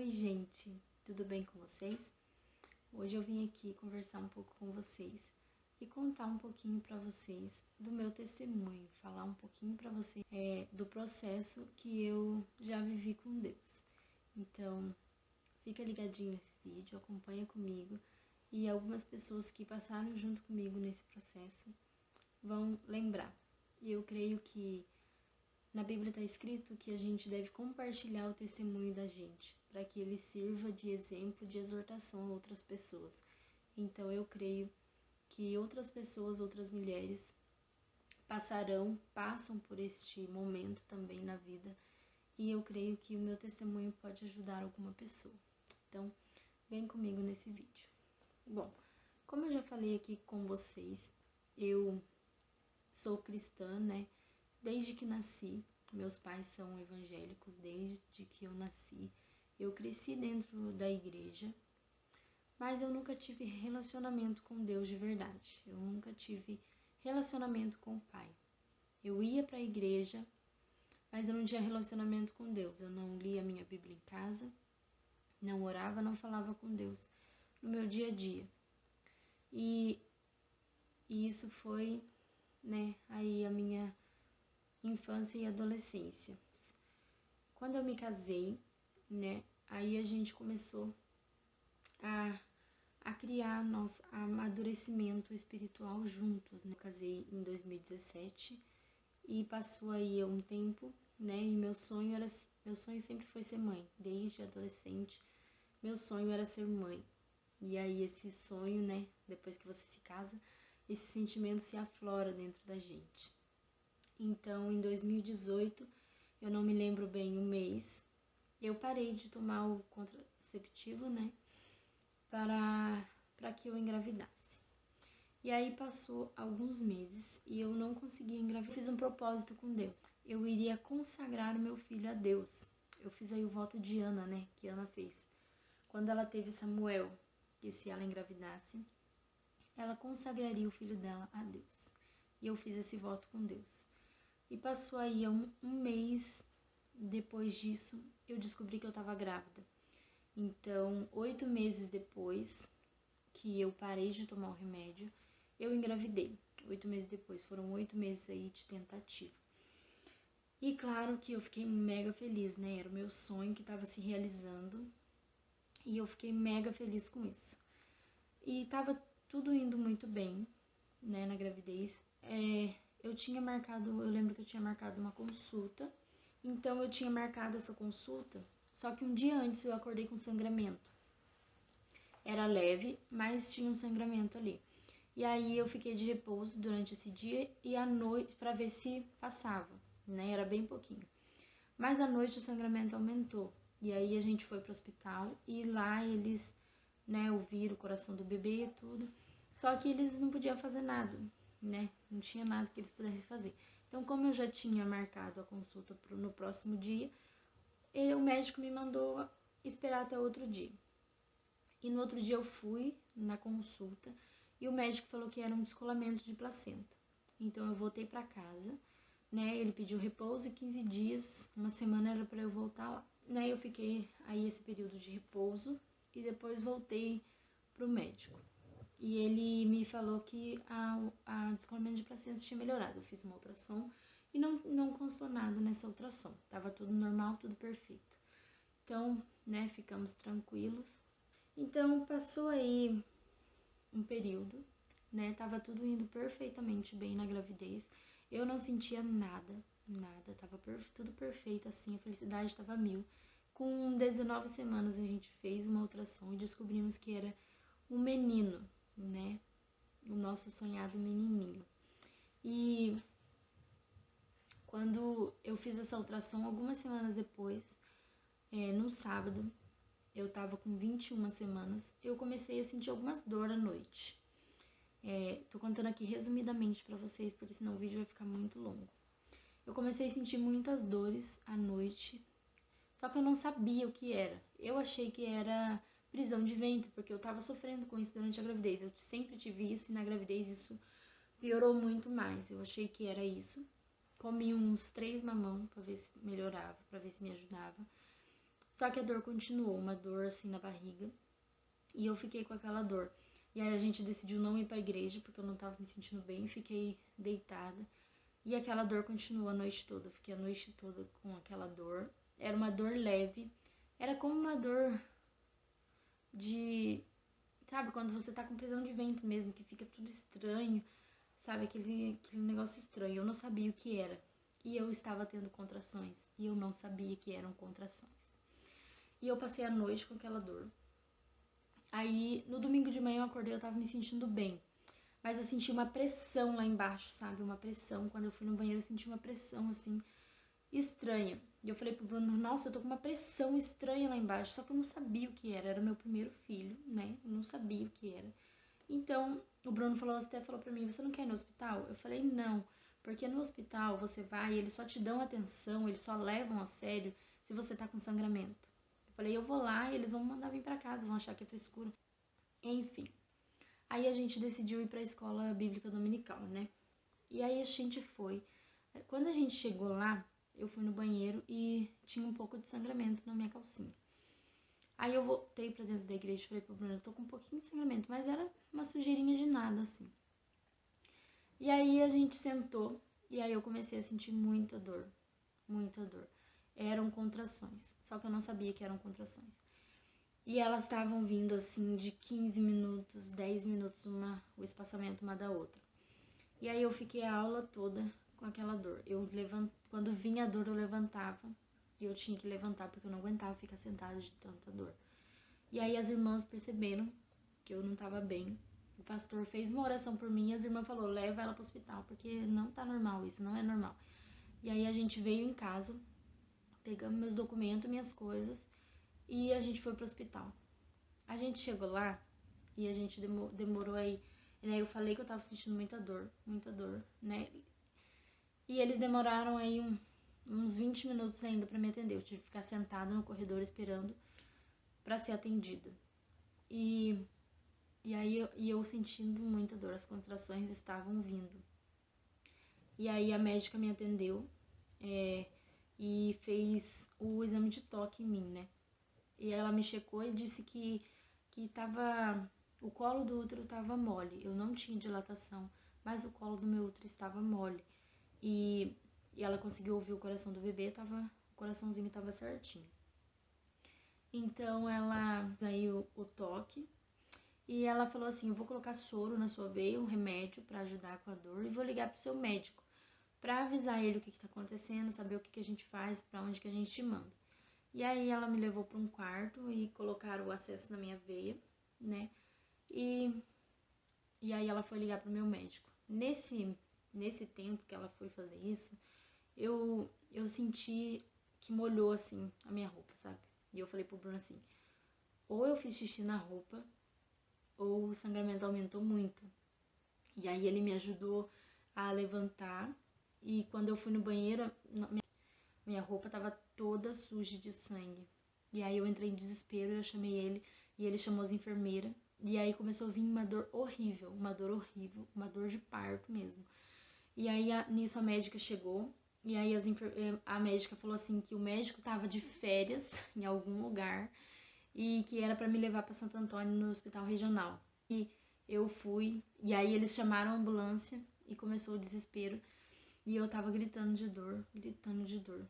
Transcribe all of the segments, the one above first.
Oi, gente, tudo bem com vocês? Hoje eu vim aqui conversar um pouco com vocês e contar um pouquinho para vocês do meu testemunho, falar um pouquinho para vocês do processo que eu já vivi com Deus. Então, fica ligadinho nesse vídeo, acompanha comigo e algumas pessoas que passaram junto comigo nesse processo vão lembrar. E eu creio que na Bíblia está escrito que a gente deve compartilhar o testemunho da gente, para que ele sirva de exemplo, de exortação a outras pessoas. Então eu creio que outras pessoas, outras mulheres passam por este momento também na vida, e eu creio que o meu testemunho pode ajudar alguma pessoa. Então, vem comigo nesse vídeo. Bom, como eu já falei aqui com vocês, eu sou cristã, né? Desde que nasci. Meus pais são evangélicos desde que eu nasci. Eu cresci dentro da igreja, mas eu nunca tive relacionamento com Deus de verdade. Eu nunca tive relacionamento com o Pai. Eu ia para a igreja, mas eu não tinha relacionamento com Deus. Eu não lia a minha Bíblia em casa, não orava, não falava com Deus no meu dia a dia. E isso foi, aí a minha infância e adolescência. Quando eu me casei, aí a gente começou a criar nosso amadurecimento espiritual juntos, Eu casei em 2017 e passou aí um tempo, E meu sonho sempre foi ser mãe, desde adolescente. Meu sonho era ser mãe. E aí esse sonho, depois que você se casa, esse sentimento se aflora dentro da gente. Então, em 2018, eu não me lembro bem o mês, eu parei de tomar o contraceptivo, para que eu engravidasse. E aí passou alguns meses e eu não conseguia engravidar. Eu fiz um propósito com Deus. Eu iria consagrar o meu filho a Deus. Eu fiz aí o voto de Ana, que Ana fez. Quando ela teve Samuel, que se ela engravidasse, ela consagraria o filho dela a Deus. E eu fiz esse voto com Deus. E passou aí um mês depois disso, eu descobri que eu estava grávida. Então, 8 meses depois que eu parei de tomar o remédio, eu engravidei. 8 meses depois, foram 8 meses aí de tentativa. E claro que eu fiquei mega feliz, Era o meu sonho que estava se realizando. E eu fiquei mega feliz com isso. E estava tudo indo muito bem, na gravidez. Eu lembro que eu tinha marcado uma consulta. Então eu tinha marcado essa consulta, só que um dia antes eu acordei com sangramento. Era leve, mas tinha um sangramento ali. E aí eu fiquei de repouso durante esse dia e à noite para ver se passava, Era bem pouquinho. Mas à noite o sangramento aumentou. E aí a gente foi pro hospital e lá eles, ouviram o coração do bebê e tudo. Só que eles não podiam fazer nada, Não tinha nada que eles pudessem fazer. Então, como eu já tinha marcado a consulta no próximo dia, o médico me mandou esperar até outro dia. E no outro dia eu fui na consulta e o médico falou que era um descolamento de placenta. Então eu voltei para casa, Ele pediu repouso e 15 dias, uma semana era para eu voltar lá. Eu fiquei aí esse período de repouso e depois voltei pro médico. E ele me falou que a descolamento de placenta tinha melhorado. Eu fiz uma ultrassom e não constou nada nessa ultrassom. Tava tudo normal, tudo perfeito. Então, ficamos tranquilos. Então, passou aí um período, Tava tudo indo perfeitamente bem na gravidez. Eu não sentia nada. Tava tudo perfeito, assim, a felicidade tava 1000. Com 19 semanas a gente fez uma ultrassom e descobrimos que era um menino, o nosso sonhado menininho. E quando eu fiz essa ultrassom, algumas semanas depois, num sábado, eu tava com 21 semanas, eu comecei a sentir algumas dores à noite. Tô contando aqui resumidamente pra vocês, porque senão o vídeo vai ficar muito longo. Eu comecei a sentir muitas dores à noite, só que eu não sabia o que era. Eu achei que era prisão de ventre, porque eu tava sofrendo com isso durante a gravidez. Eu sempre tive isso e na gravidez isso piorou muito mais. Eu achei que era isso. Comi uns 3 mamão pra ver se melhorava, pra ver se me ajudava. Só que a dor continuou, uma dor assim na barriga. E eu fiquei com aquela dor. E aí a gente decidiu não ir pra igreja, porque eu não tava me sentindo bem, fiquei deitada. E aquela dor continuou a noite toda. Eu fiquei a noite toda com aquela dor. Era uma dor leve. Era como uma dor de... Sabe, quando você tá com prisão de ventre mesmo, que fica tudo estranho. Sabe, aquele negócio estranho. Eu não sabia o que era. E eu estava tendo contrações. E eu não sabia que eram contrações. E eu passei a noite com aquela dor. Aí, no domingo de manhã eu acordei, eu tava me sentindo bem. Mas eu senti uma pressão lá embaixo, sabe? Uma pressão. Quando eu fui no banheiro, eu senti uma pressão, assim, estranha. E eu falei pro Bruno, nossa, eu tô com uma pressão estranha lá embaixo. Só que eu não sabia o que era. Era meu primeiro filho, né? Eu não sabia o que era. Então, o Bruno até falou pra mim, você não quer ir no hospital? Eu falei, não. Porque no hospital você vai e eles só te dão atenção, eles só levam a sério se você tá com sangramento. Eu falei, eu vou lá e eles vão mandar vir pra casa, vão achar que é frescura. Enfim. Aí a gente decidiu ir pra escola bíblica dominical, né? E aí a gente foi. Quando a gente chegou lá, eu fui no banheiro e tinha um pouco de sangramento na minha calcinha. Aí eu voltei pra dentro da igreja e falei pro Bruno, eu tô com um pouquinho de sangramento, mas era uma sujeirinha de nada, assim. E aí a gente sentou e aí eu comecei a sentir muita dor, muita dor. Eram contrações, só que eu não sabia que eram contrações. E elas estavam vindo assim de 15 minutos, 10 minutos o espaçamento uma da outra. E aí eu fiquei a aula toda com aquela dor. Quando vinha a dor eu levantava. E eu tinha que levantar porque eu não aguentava ficar sentada de tanta dor. E aí as irmãs perceberam que eu não tava bem. O pastor fez uma oração por mim e as irmãs falou, leva ela pro hospital, porque não tá normal isso, não é normal. E aí a gente veio em casa, pegamos meus documentos, minhas coisas, e a gente foi pro hospital. A gente chegou lá e a gente demorou aí, né? Eu falei que eu tava sentindo muita dor, né? E eles demoraram aí uns 20 minutos ainda pra me atender. Eu tive que ficar sentada no corredor esperando pra ser atendida. E aí eu sentindo muita dor, as contrações estavam vindo. E aí a médica me atendeu e fez o exame de toque em mim, né? E ela me checou e disse que o colo do útero estava mole. Eu não tinha dilatação, mas o colo do meu útero estava mole. E ela conseguiu ouvir o coração do bebê, o coraçãozinho estava certinho. Então ela saiu o toque e ela falou assim, eu vou colocar soro na sua veia, um remédio para ajudar com a dor e vou ligar pro seu médico para avisar ele o que tá acontecendo, saber o que a gente faz, para onde que a gente manda. E aí ela me levou para um quarto e colocaram o acesso na minha veia, né? E aí ela foi ligar pro meu médico. Nesse tempo que ela foi fazer isso, eu senti que molhou assim a minha roupa, sabe? E eu falei pro Bruno assim, ou eu fiz xixi na roupa, ou o sangramento aumentou muito. E aí ele me ajudou a levantar e quando eu fui no banheiro, minha roupa tava toda suja de sangue. E aí eu entrei em desespero, eu chamei ele e ele chamou as enfermeiras. E aí começou a vir uma dor horrível, uma dor de parto mesmo. E aí nisso a médica chegou e aí a médica falou assim que o médico tava de férias em algum lugar e que era para me levar para Santo Antônio no hospital regional. E eu fui, e aí eles chamaram a ambulância e começou o desespero. E eu tava gritando de dor, gritando de dor.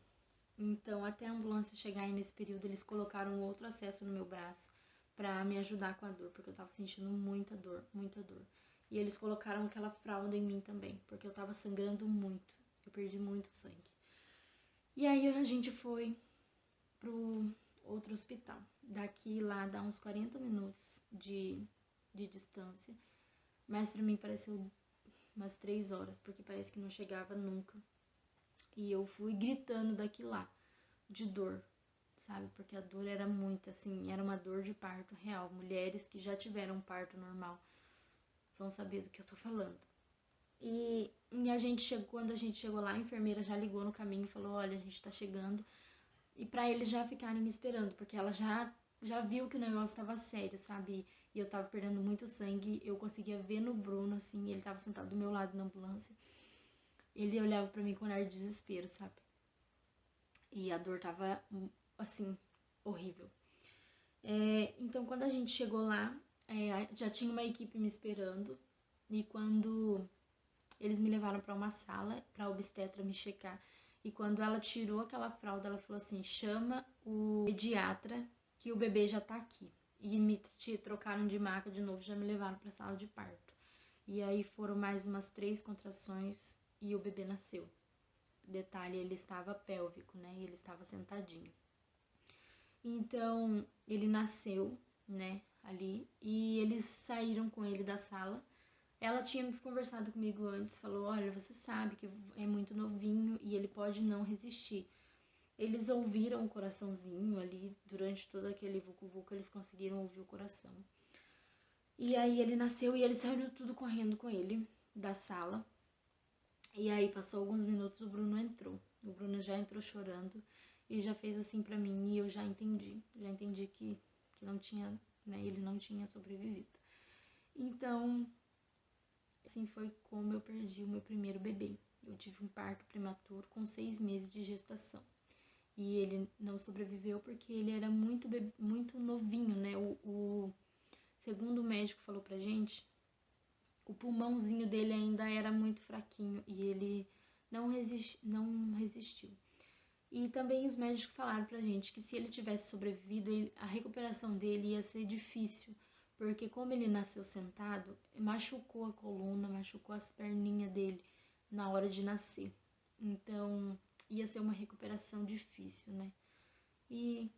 Então, até a ambulância chegar aí nesse período, eles colocaram outro acesso no meu braço pra me ajudar com a dor, porque eu tava sentindo muita dor, muita dor. E eles colocaram aquela fralda em mim também, porque eu tava sangrando muito. Eu perdi muito sangue. E aí a gente foi pro outro hospital. Daqui lá dá uns 40 minutos de distância. Mas pra mim pareceu umas 3 horas, porque parece que não chegava nunca. E eu fui gritando daqui lá, de dor, sabe? Porque a dor era muito, assim, era uma dor de parto real. Mulheres que já tiveram parto normal vão saber do que eu tô falando. E quando a gente chegou lá, a enfermeira já ligou no caminho e falou, olha, a gente tá chegando. E pra eles já ficarem me esperando, porque ela já viu que o negócio tava sério, sabe? E eu tava perdendo muito sangue, eu conseguia ver no Bruno, assim, ele tava sentado do meu lado na ambulância. Ele olhava pra mim com um olhar de desespero, sabe? E a dor tava, assim, horrível. Então, quando a gente chegou lá, já tinha uma equipe me esperando. E quando eles me levaram para uma sala, para a obstetra me checar. E quando ela tirou aquela fralda, ela falou assim, chama o pediatra que o bebê já tá aqui. E me trocaram de maca de novo, já me levaram para a sala de parto. E aí foram mais umas 3 contrações e o bebê nasceu. Detalhe, ele estava pélvico, né? Ele estava sentadinho. Então, ele nasceu, né, ali, e eles saíram com ele da sala. Ela tinha conversado comigo antes, falou, olha, você sabe que é muito novinho e ele pode não resistir. Eles ouviram o coraçãozinho ali, durante todo aquele vucu-vucu, eles conseguiram ouvir o coração. E aí ele nasceu e eles saíram tudo correndo com ele da sala. E aí passou alguns minutos, o Bruno entrou. O Bruno já entrou chorando e já fez assim pra mim e eu já entendi. Já entendi que não tinha, né, ele não tinha sobrevivido. Então, assim foi como eu perdi o meu primeiro bebê. Eu tive um parto prematuro com 6 meses de gestação. E ele não sobreviveu porque ele era muito novinho, né? Segundo o médico falou pra gente, o pulmãozinho dele ainda era muito fraquinho e ele não resistiu. E também os médicos falaram pra gente que se ele tivesse sobrevivido, a recuperação dele ia ser difícil, porque como ele nasceu sentado, machucou a coluna, machucou as perninhas dele na hora de nascer. Então, ia ser uma recuperação difícil, né? E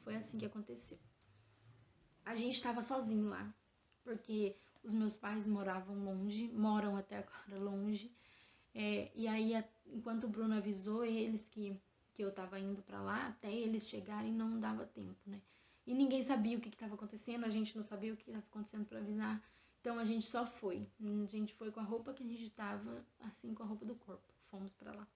foi assim que aconteceu. A gente estava sozinho lá, porque os meus pais moram até agora longe. E aí, enquanto o Bruno avisou eles que eu tava indo pra lá, até eles chegarem não dava tempo, né? E ninguém sabia o que tava acontecendo, a gente não sabia o que tava acontecendo pra avisar. Então a gente só foi. A gente foi com a roupa que a gente tava, assim, com a roupa do corpo. Fomos pra lá.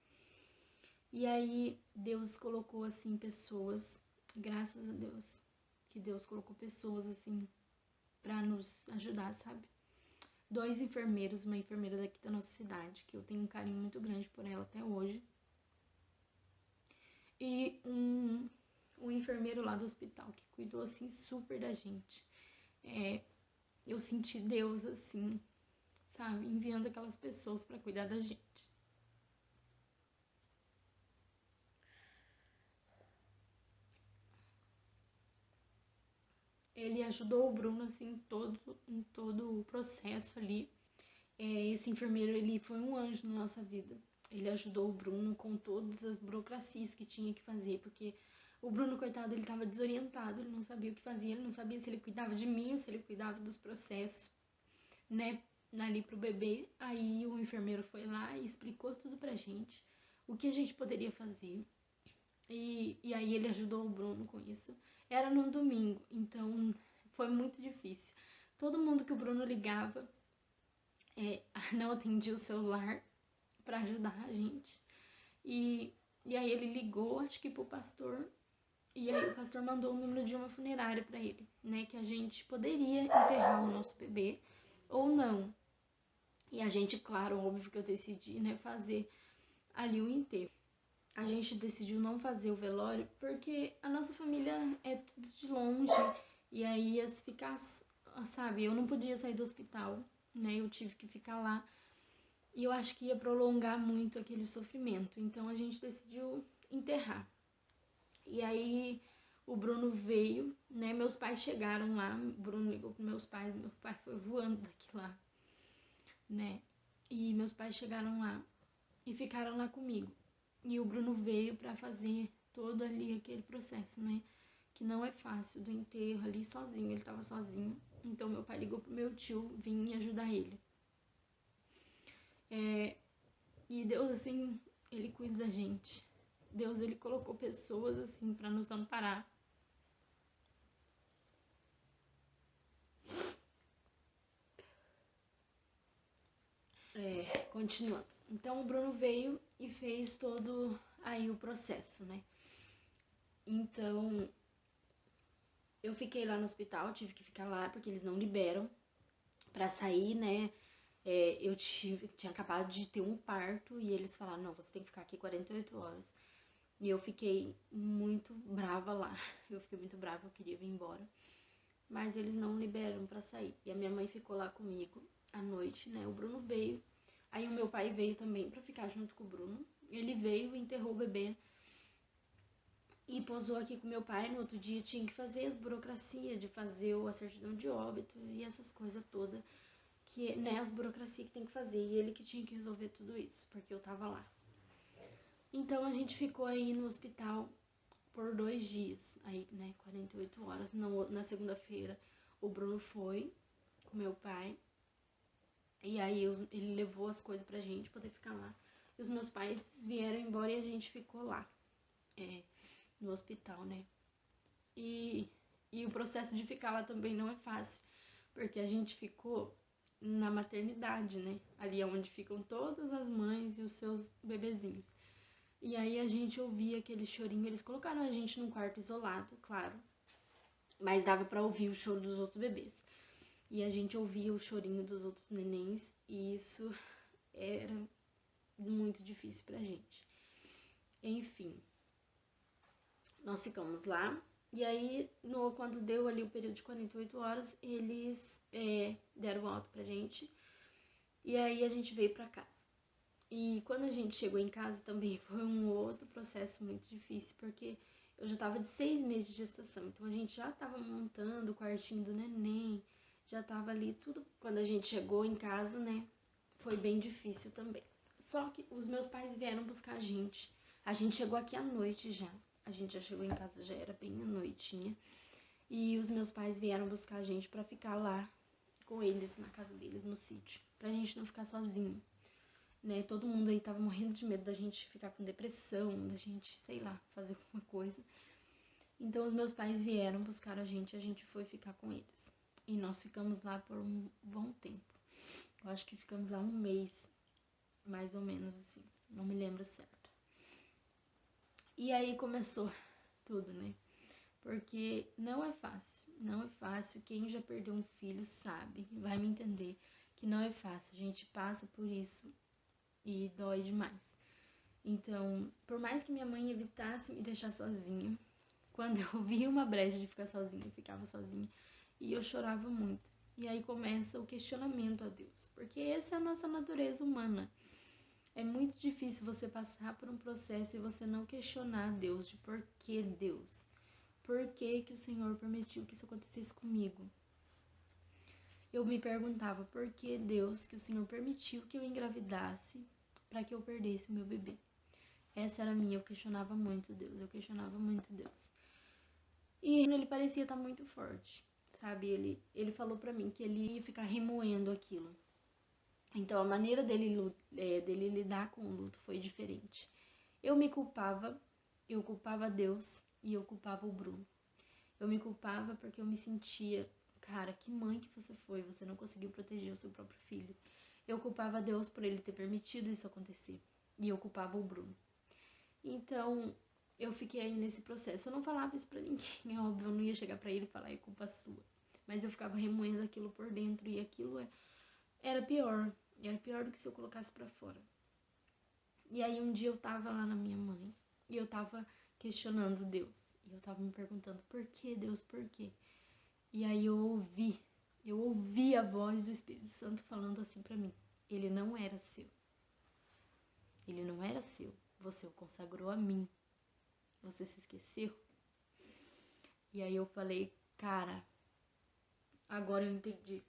E aí Deus colocou, assim, pessoas, graças a Deus, que Deus colocou pessoas, assim, pra nos ajudar, sabe? 2 enfermeiros, uma enfermeira daqui da nossa cidade, que eu tenho um carinho muito grande por ela até hoje. E um enfermeiro lá do hospital, que cuidou, assim, super da gente. Eu senti Deus, assim, sabe, enviando aquelas pessoas pra cuidar da gente. Ele ajudou o Bruno, assim, em todo o processo ali. Esse enfermeiro, ele foi um anjo na nossa vida. Ele ajudou o Bruno com todas as burocracias que tinha que fazer, porque o Bruno, coitado, ele estava desorientado, ele não sabia o que fazia, ele não sabia se ele cuidava de mim ou se ele cuidava dos processos, né, ali pro bebê. Aí o enfermeiro foi lá e explicou tudo pra gente, o que a gente poderia fazer. E aí ele ajudou o Bruno com isso. Era num domingo, então foi muito difícil. Todo mundo que o Bruno ligava não atendia o celular para ajudar a gente. E aí ele ligou, acho que pro pastor, e aí o pastor mandou o número de uma funerária para ele, né, que a gente poderia enterrar o nosso bebê ou não. E a gente, claro, óbvio que eu decidi, né, fazer ali o enterro. A gente decidiu não fazer o velório porque a nossa família é tudo de longe e aí ia ficar, sabe, eu não podia sair do hospital, né, eu tive que ficar lá. E eu acho que ia prolongar muito aquele sofrimento. Então a gente decidiu enterrar. E aí o Bruno veio, né? Meus pais chegaram lá. O Bruno ligou para meus pais. Meu pai foi voando daqui lá, né? E meus pais chegaram lá e ficaram lá comigo. E o Bruno veio para fazer todo ali aquele processo, né? Que não é fácil, do enterro ali sozinho. Ele tava sozinho. Então meu pai ligou pro meu tio vir ajudar ele. E Deus, assim, ele cuida da gente. Deus, ele colocou pessoas, assim, para nos amparar. Continuando. Então, o Bruno veio e fez todo aí o processo, né? Então, eu fiquei lá no hospital, tive que ficar lá porque eles não liberam pra sair, né? Tinha acabado de ter um parto e eles falaram, não, você tem que ficar aqui 48 horas. E eu fiquei muito brava lá. Eu fiquei muito brava, eu queria vir embora. Mas eles não liberam pra sair. E a minha mãe ficou lá comigo à noite, né? O Bruno veio. Aí o meu pai veio também pra ficar junto com o Bruno. Ele veio, enterrou o bebê e posou aqui com meu pai. No outro dia tinha que fazer as burocracias de fazer a certidão de óbito e essas coisas todas. Que, né, as burocracias que tem que fazer. E ele que tinha que resolver tudo isso, porque eu tava lá. Então a gente ficou aí no hospital por 2 dias, aí, né, 48 horas. Na segunda-feira o Bruno foi com meu pai, e aí ele levou as coisas pra gente poder ficar lá. E os meus pais vieram embora e a gente ficou lá, no hospital, né. E o processo de ficar lá também não é fácil, porque a gente ficou na maternidade, né, ali é onde ficam todas as mães e os seus bebezinhos. E aí a gente ouvia aquele chorinho, eles colocaram a gente num quarto isolado, claro, mas dava pra ouvir o choro dos outros bebês. E a gente ouvia o chorinho dos outros nenéns e isso era muito difícil pra gente. Enfim, nós ficamos lá e aí, quando deu ali o período de 48 horas, eles deram alta pra gente e aí a gente veio pra casa. E quando a gente chegou em casa também foi um outro processo muito difícil, porque eu já tava de 6 meses de gestação, então a gente já tava montando o quartinho do neném, já tava ali tudo. Quando a gente chegou em casa, né, foi bem difícil também. Só que os meus pais vieram buscar a gente chegou aqui à noite já, a gente já chegou em casa, já era bem à noitinha, e os meus pais vieram buscar a gente pra ficar lá com eles, na casa deles, no sítio, pra gente não ficar sozinho. Né, todo mundo aí tava morrendo de medo da gente ficar com depressão, da gente, sei lá, fazer alguma coisa. Então os meus pais vieram buscar a gente foi ficar com eles. E nós ficamos lá por um bom tempo. Eu acho que ficamos lá um mês, mais ou menos assim, não me lembro certo. E aí começou tudo, né? Porque não é fácil. Quem já perdeu um filho sabe, vai me entender que não é fácil. A gente passa por isso e dói demais. Então, por mais que minha mãe evitasse me deixar sozinha, quando eu via uma brecha de ficar sozinha, eu ficava sozinha e eu chorava muito. E aí começa o questionamento a Deus, porque essa é a nossa natureza humana. É muito difícil você passar por um processo e você não questionar Deus de por que Deus. Por que o Senhor permitiu que isso acontecesse comigo? Eu me perguntava por que Deus, que o Senhor permitiu que eu engravidasse para que eu perdesse o meu bebê. Essa era a minha, eu questionava muito Deus. E ele parecia estar muito forte, sabe? Ele falou pra mim que ele ia ficar remoendo aquilo. Então a maneira dele lidar com o luto foi diferente. Eu culpava Deus e eu culpava o Bruno. Eu me culpava porque eu me sentia, cara, que mãe que você foi, você não conseguiu proteger o seu próprio filho. Eu culpava Deus por ele ter permitido isso acontecer. E eu culpava o Bruno. Então, eu fiquei aí nesse processo. Eu não falava isso pra ninguém, é óbvio, eu não ia chegar pra ele e falar, é culpa sua. Mas eu ficava remoendo aquilo por dentro e aquilo era pior. Era pior do que se eu colocasse pra fora. E aí um dia eu tava lá na minha mãe e eu tava questionando Deus. E eu tava me perguntando, por que Deus, por quê? E aí eu ouvi a voz do Espírito Santo falando assim pra mim, ele não era seu. Ele não era seu. Você o consagrou a mim. Você se esqueceu? E aí eu falei, cara, agora eu entendi.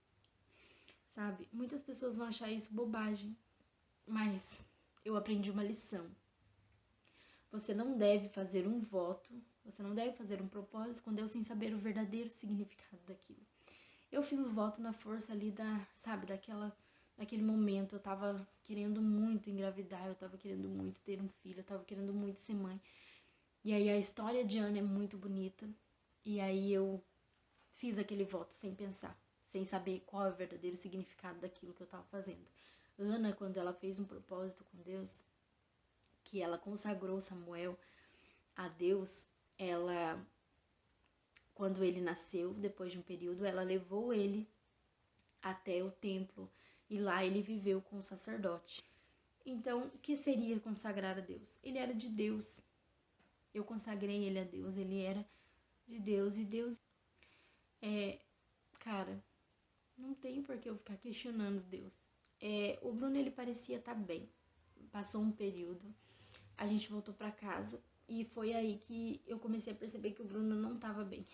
Sabe? Muitas pessoas vão achar isso bobagem, mas eu aprendi uma lição. Você não deve fazer um voto, você não deve fazer um propósito com Deus sem saber o verdadeiro significado daquilo. Eu fiz o voto na força ali daquele momento. Eu tava querendo muito engravidar, eu tava querendo muito ter um filho, eu tava querendo muito ser mãe. E aí a história de Ana é muito bonita. E aí eu fiz aquele voto sem pensar, sem saber qual é o verdadeiro significado daquilo que eu tava fazendo. Ana, quando ela fez um propósito com Deus, que ela consagrou Samuel a Deus, quando ele nasceu, depois de um período, ela levou ele até o templo e lá ele viveu com o sacerdote. Então, o que seria consagrar a Deus? Ele era de Deus. eu consagrei ele a Deus, ele era de Deus, e Deus cara, não tem por que eu ficar questionando Deus. O Bruno, ele parecia estar bem, passou um período, a gente voltou pra casa, e foi aí que eu comecei a perceber que o Bruno não estava bem.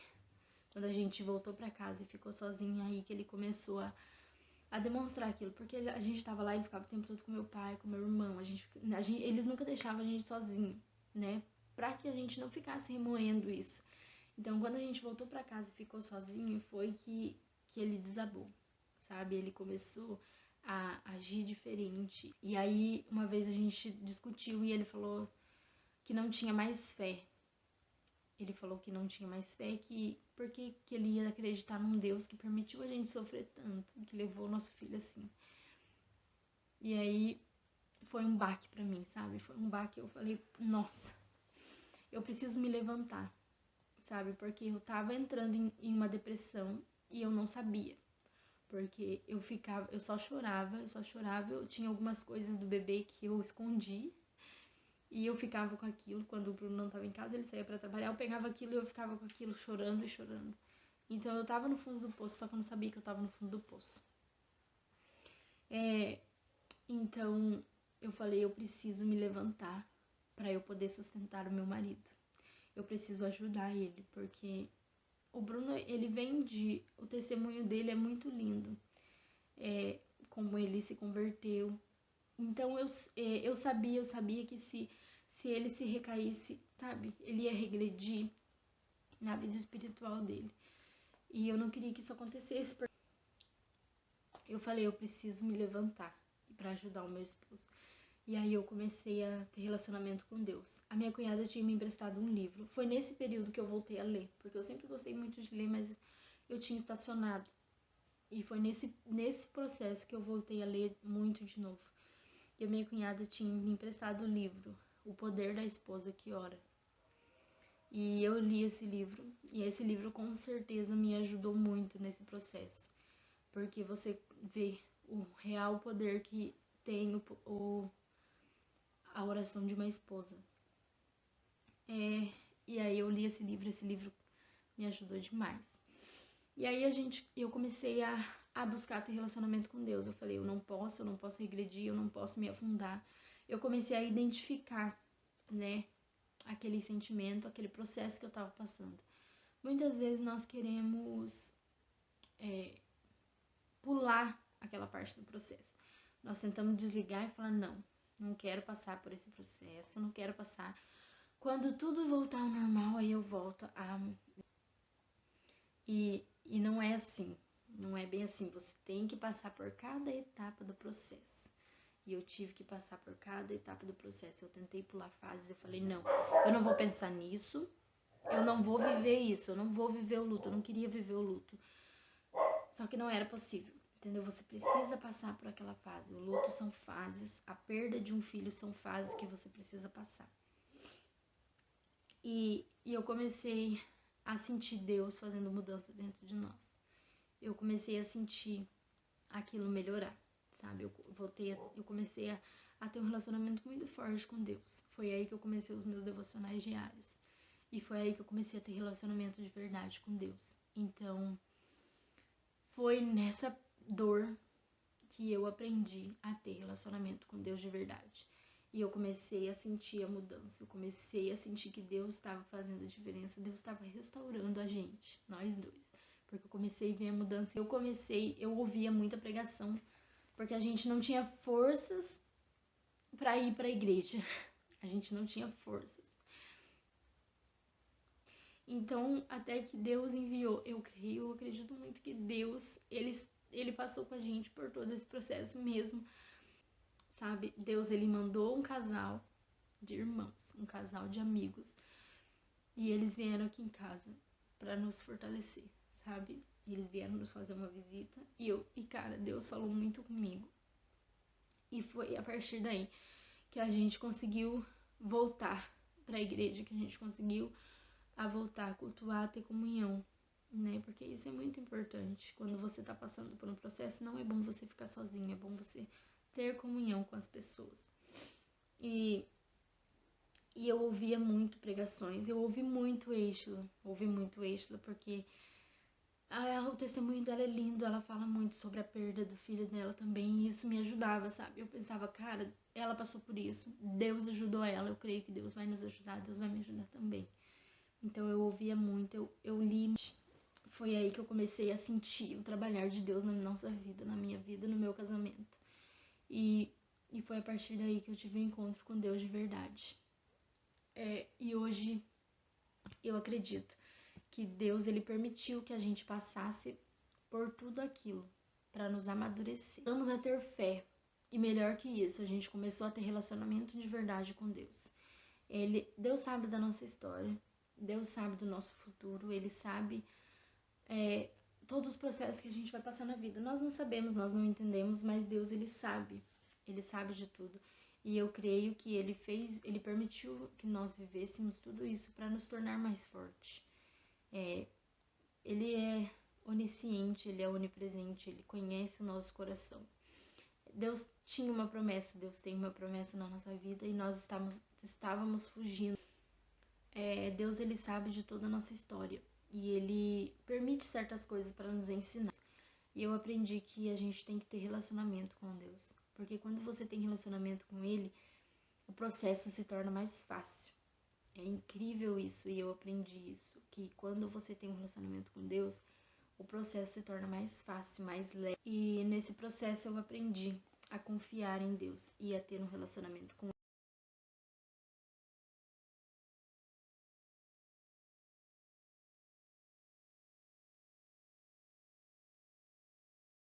Quando a gente voltou pra casa e ficou sozinho, aí que ele começou a demonstrar aquilo, porque a gente tava lá e ele ficava o tempo todo com meu pai, com meu irmão, eles nunca deixavam a gente sozinho, né, pra que a gente não ficasse remoendo isso. Então, quando a gente voltou pra casa e ficou sozinho, foi que ele desabou, sabe, ele começou a agir diferente, e aí uma vez a gente discutiu e ele falou que não tinha mais fé. Ele falou que não tinha mais fé, porque ele ia acreditar num Deus que permitiu a gente sofrer tanto, que levou o nosso filho assim. E aí foi um baque pra mim, sabe? Foi um baque, eu falei, nossa, eu preciso me levantar, sabe? Porque eu tava entrando em uma depressão e eu não sabia. Porque eu só chorava, eu tinha algumas coisas do bebê que eu escondi. E eu ficava com aquilo, quando o Bruno não estava em casa, ele saía para trabalhar, eu pegava aquilo e eu ficava com aquilo chorando e chorando. Então eu tava no fundo do poço, só que eu não sabia que eu tava no fundo do poço. Então eu falei, eu preciso me levantar para eu poder sustentar o meu marido. Eu preciso ajudar ele, porque o Bruno, ele o testemunho dele é muito lindo. Como ele se converteu. Então eu sabia que se ele se recaísse, sabe, ele ia regredir na vida espiritual dele. E eu não queria que isso acontecesse. Eu falei, eu preciso me levantar para ajudar o meu esposo. E aí eu comecei a ter relacionamento com Deus. A minha cunhada tinha me emprestado um livro. Foi nesse período que eu voltei a ler, porque eu sempre gostei muito de ler, mas eu tinha estacionado. E foi nesse processo que eu voltei a ler muito de novo. E a minha cunhada tinha me emprestado o livro, O Poder da Esposa que Ora. E eu li esse livro, e esse livro com certeza me ajudou muito nesse processo. Porque você vê o real poder que tem a oração de uma esposa. E aí eu li esse livro me ajudou demais. E aí eu comecei a buscar ter relacionamento com Deus. Eu falei, eu não posso regredir, eu não posso me afundar. Eu comecei a identificar, né, aquele sentimento, aquele processo que eu tava passando. Muitas vezes nós queremos pular aquela parte do processo. Nós tentamos desligar e falar, não quero passar por esse processo, não quero passar. Quando tudo voltar ao normal, aí eu volto a... E não é assim, não é bem assim. Você tem que passar por cada etapa do processo. E eu tive que passar por cada etapa do processo. Eu tentei pular fases, eu falei, não, eu não vou pensar nisso, eu não vou viver isso, eu não vou viver o luto, eu não queria viver o luto. Só que não era possível, entendeu? Você precisa passar por aquela fase. O luto são fases, a perda de um filho são fases que você precisa passar. E eu comecei a sentir Deus fazendo mudança dentro de nós. Eu comecei a sentir aquilo melhorar, sabe? Eu comecei a ter um relacionamento muito forte com Deus. Foi aí que eu comecei os meus devocionais diários. E foi aí que eu comecei a ter relacionamento de verdade com Deus. Então, foi nessa dor que eu aprendi a ter relacionamento com Deus de verdade. E eu comecei a sentir a mudança, eu comecei a sentir que Deus estava fazendo a diferença, Deus estava restaurando a gente, nós dois. Porque eu comecei a ver a mudança, eu ouvia muita pregação, porque a gente não tinha forças para ir para a igreja, a gente não tinha forças. Então, até que Deus enviou, eu acredito muito que Deus, ele passou com a gente por todo esse processo mesmo, sabe? Deus, ele mandou um casal de irmãos, um casal de amigos, e eles vieram aqui em casa para nos fortalecer, sabe? Eles vieram nos fazer uma visita e cara, Deus falou muito comigo. E foi a partir daí que a gente conseguiu voltar para a igreja, que a gente conseguiu voltar a cultuar, a ter comunhão, né? Porque isso é muito importante. Quando você tá passando por um processo, não é bom você ficar sozinho, é bom você ter comunhão com as pessoas. E E eu ouvia muito pregações, eu ouvi muito Êxodo, porque o testemunho dela é lindo, ela fala muito sobre a perda do filho dela também, e isso me ajudava, sabe? Eu pensava, cara, ela passou por isso, Deus ajudou ela, eu creio que Deus vai nos ajudar, Deus vai me ajudar também. Então eu ouvia muito, eu li. Foi aí que eu comecei a sentir o trabalhar de Deus na nossa vida, na minha vida, no meu casamento. E foi a partir daí que eu tive um encontro com Deus de verdade. E hoje eu acredito que Deus, ele permitiu que a gente passasse por tudo aquilo para nos amadurecer. Vamos a ter fé. E melhor que isso, a gente começou a ter relacionamento de verdade com Deus. Deus sabe da nossa história, Deus sabe do nosso futuro, Ele sabe todos os processos que a gente vai passar na vida. Nós não sabemos, nós não entendemos, mas Deus, Ele sabe de tudo. E eu creio que Ele permitiu que nós vivêssemos tudo isso para nos tornar mais fortes. Ele é onisciente, Ele é onipresente, Ele conhece o nosso coração. Deus tinha uma promessa, Deus tem uma promessa na nossa vida e nós estávamos fugindo. Deus, ele sabe de toda a nossa história e ele permite certas coisas para nos ensinar. E eu aprendi que a gente tem que ter relacionamento com Deus, porque quando você tem relacionamento com Ele, o processo se torna mais fácil. É incrível isso, e eu aprendi isso, que quando você tem um relacionamento com Deus, o processo se torna mais fácil, mais leve. E nesse processo eu aprendi a confiar em Deus e a ter um relacionamento com